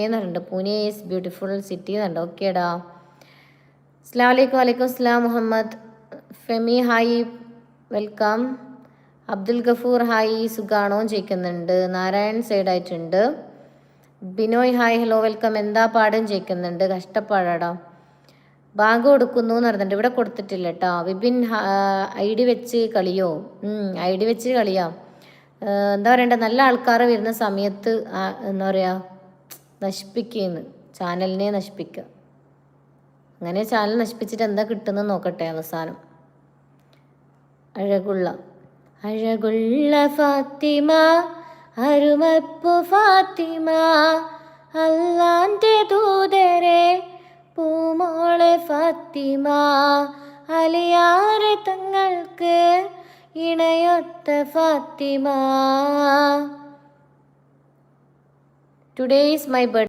എന്നുണ്ട്. Pune is beautiful city എന്നുണ്ട്. ഓക്കേടാ. അസ്സലാമു അലൈക്കും. വലൈക്കും അസ്സലാം. Muhammad Femi hi, welcome. Abdul Gafoor hi, സുഖാണോ ചോദിക്കുന്നുണ്ട്. നാരായൺ സൈഡായിട്ടുണ്ട്. Binoy hi, hello welcome. എന്താ പാടും ചോദിക്കുന്നുണ്ട്. കഷ്ടപ്പാടാടാ. ബാങ്ക് കൊടുക്കുന്നു എന്ന് പറഞ്ഞിട്ടുണ്ട്. ഇവിടെ കൊടുത്തിട്ടില്ല കേട്ടോ. വിപിൻ ഐ ഡി വെച്ച് കളിയോ? ഐ ഡി വെച്ച് കളിയാം. എന്താ പറയണ്ട, നല്ല ആൾക്കാർ വരുന്ന സമയത്ത് എന്താ പറയുക, നശിപ്പിക്കുന്നു, ചാനലിനെ നശിപ്പിക്കുക. അങ്ങനെ ചാനൽ നശിപ്പിച്ചിട്ട് എന്താ കിട്ടുന്നത് നോക്കട്ടെ അവസാനം. അഴകുള്ള ഫാത്തിമ, അരുമപ്പു ഫാത്തിമ, അല്ലാന്റെ ദൂതരെ പൂമോളെ ഫാത്തിമ, അലിയാരെ തങ്ങൾക്ക് ഇണയൊത്ത Fathima. Today is my birthday.